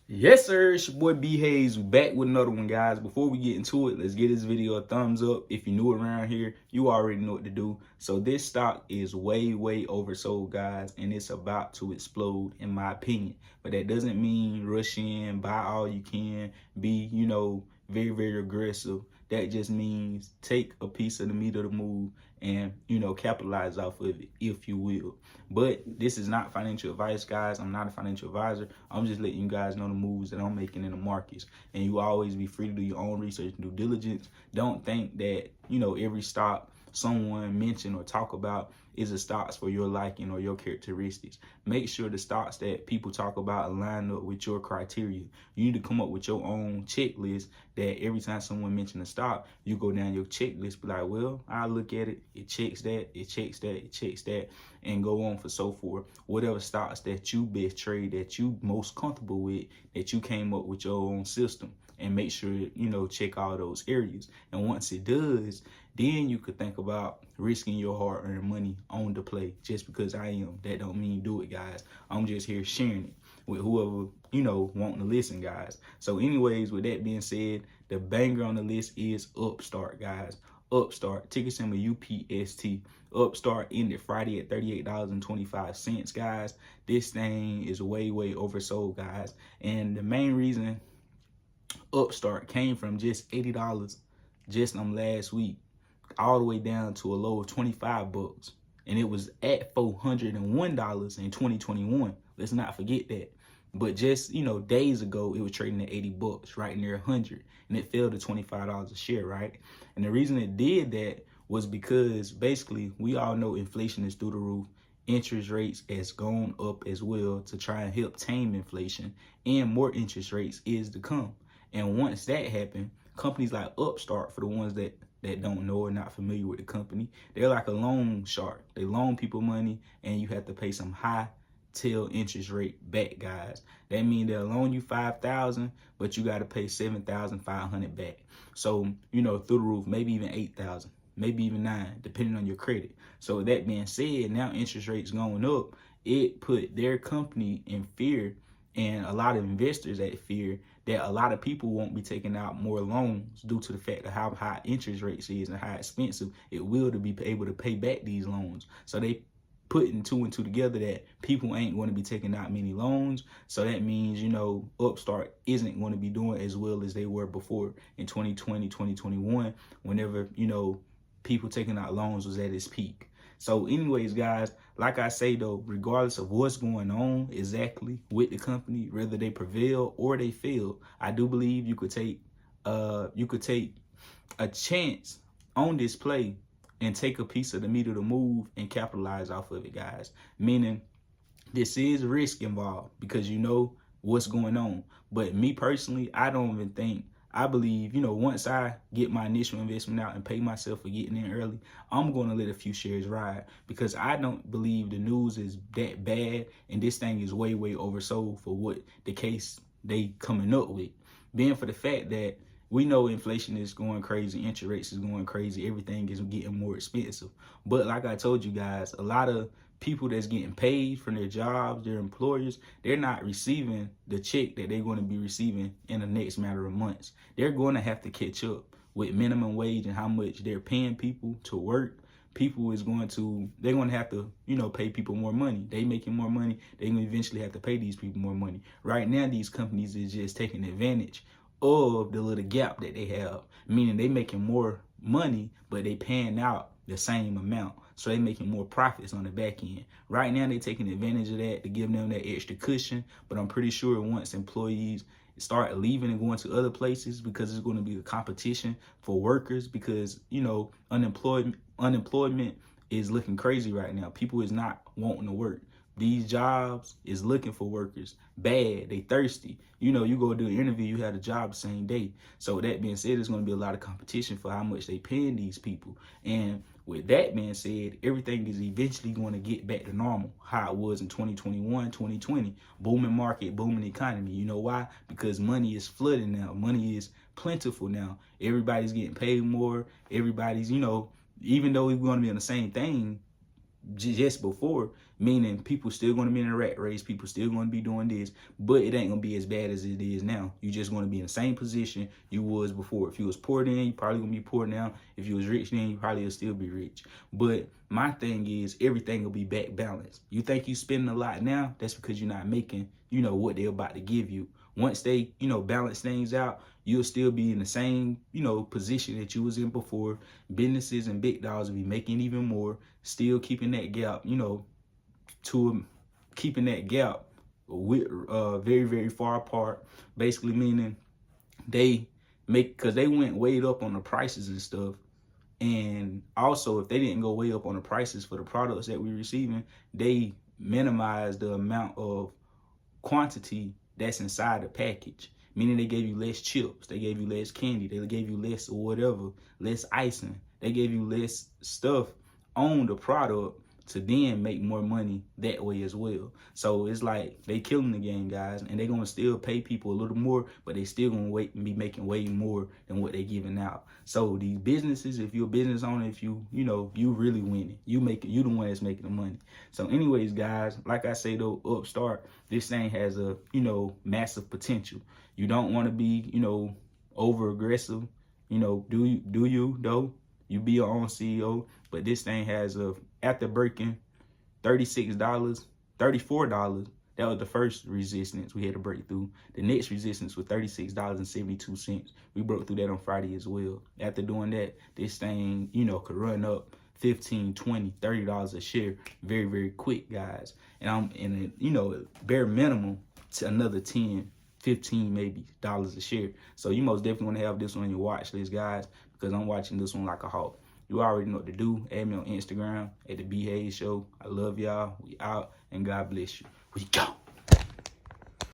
Yes, sir. It's your boy B Hayes back with another one, guys. Before we get into it, let's give this video a thumbs up. If you're new around here, you already know what to do. So this stock is way oversold, guys, and it's about to explode, in my opinion. But that doesn't mean rush in, buy all you can, be, very aggressive. That just means take a piece of the meat of the move and, capitalize off of it, if you will. But this is not financial advice, guys. I'm not a financial advisor. I'm just letting you guys know the moves that I'm making in the markets. And you always be free to do your own research and due diligence. Don't think that, every stock someone mention or talk about is the stocks for your liking or your characteristics. Make sure the stocks that people talk about align up with your criteria. You need to come up with your own checklist that every time someone mentions a stock, you go down your checklist, be like, well, I look at it, it checks that, it checks that, it checks that, and go on for so forth. Whatever stocks that you best trade, that you most comfortable with, that you came up with your own system. And make sure, check all those areas. And once it does, then you could think about risking your hard-earned money on the play. Just because I am, that don't mean do it, guys. I'm just here sharing it with whoever, wanting to listen, guys. So anyways, with that being said, the banger on the list is Upstart, guys. Upstart, ticker symbol UPST. Upstart ended Friday at $38.25, guys. This thing is way oversold, guys. And the main reason Upstart came from just $80 just last week, all the way down to a low of 25 bucks, and it was at $401 in 2021. Let's not forget that. But just days ago, it was trading at 80 bucks, right near 100, and it fell to $25 a share, right? And the reason it did that was because basically we all know inflation is through the roof. Interest rates has gone up as well to try and help tame inflation, and more interest rates is to come. And once that happened, companies like Upstart, for the ones that don't know or not familiar with the company, they're like a loan shark. They loan people money, and you have to pay some high tail interest rate back, guys. That means they'll loan you $5,000, but you got to pay $7,500 back. So, through the roof, maybe even $8,000, maybe even $9,000, depending on your credit. So with that being said, now interest rates going up, it put their company in fear, and a lot of investors at fear that a lot of people won't be taking out more loans due to the fact of how high interest rates is and how expensive it will to be able to pay back these loans. So they putting two and two together that people ain't going to be taking out many loans. So that means, Upstart isn't going to be doing as well as they were before in 2020, 2021, whenever, people taking out loans was at its peak. So anyways, guys, like I say, though, regardless of what's going on exactly with the company, whether they prevail or they fail, I do believe you could take a chance on this play and take a piece of the meat of the move and capitalize off of it, guys. Meaning this is risk involved because you know what's going on. But me personally, I believe, once I get my initial investment out and pay myself for getting in early, I'm going to let a few shares ride because I don't believe the news is that bad and this thing is way oversold for what the case they coming up with. Being for the fact that we know inflation is going crazy, interest rates is going crazy, everything is getting more expensive. But like I told you guys, a lot of people that's getting paid from their jobs, their employers, they're not receiving the check that they're going to be receiving in the next matter of months. They're going to have to catch up with minimum wage and how much they're paying people to work. They're going to have to, pay people more money. They making more money. They're going to eventually have to pay these people more money. Right now, these companies is just taking advantage of the little gap that they have, meaning they making more money, but they paying out the same amount. So they making more profits on the back end. Right now, they taking advantage of that to give them that extra cushion. But I'm pretty sure once employees start leaving and going to other places, because it's going to be a competition for workers, because, unemployment is looking crazy right now. People is not wanting to work. These jobs is looking for workers bad. They thirsty. You go do an interview, you have a job the same day. So that being said, there's going to be a lot of competition for how much they paying these people. And with that being said, everything is eventually going to get back to normal, how it was in 2021, 2020. Booming market, booming economy. You know why? Because money is flooding now. Money is plentiful now. Everybody's getting paid more. Everybody's, even though we're going to be on the same thing just before, meaning people still going to be in a rat race, people still going to be doing this, but it ain't going to be as bad as it is now. You just going to be in the same position you was before. If you was poor then, you probably going to be poor now. If you was rich then, you probably will still be rich. But my thing is, everything will be back balanced. You think you spending a lot now, that's because you're not making, what they're about to give you. Once they, balance things out, you'll still be in the same, position that you was in before. Businesses and big dogs will be making even more, still keeping that gap, keeping that gap with, very, very far apart. Basically meaning they because they went way up on the prices and stuff. And also, if they didn't go way up on the prices for the products that we're receiving, they minimized the amount of quantity that's inside the package. Meaning they gave you less chips, they gave you less candy, they gave you less or whatever, less icing. They gave you less stuff on the product to then make more money that way as well. So it's like they killing the game, guys, and they're gonna still pay people a little more, but they still gonna be making way more than what they're giving out. So these businesses, if you're a business owner, if you really winning, you the one that's making the money. So anyways, guys, like I say though, Upstart, this thing has a massive potential. You don't want to be over aggressive. Do you though? You be your own CEO, but this thing has after breaking $36, $34, that was the first resistance we had to break through. The next resistance was $36.72. We broke through that on Friday as well. After doing that, this thing, could run up $15, $20, $30 a share very, very quick, guys. And I'm in bare minimum to another 10, 15 maybe dollars a share. So you most definitely want to have this one on your watch list, guys, because I'm watching this one like a hawk. You already know what to do. Add me on Instagram at the B Hayes Show. I love y'all. We out, and God bless you. We go.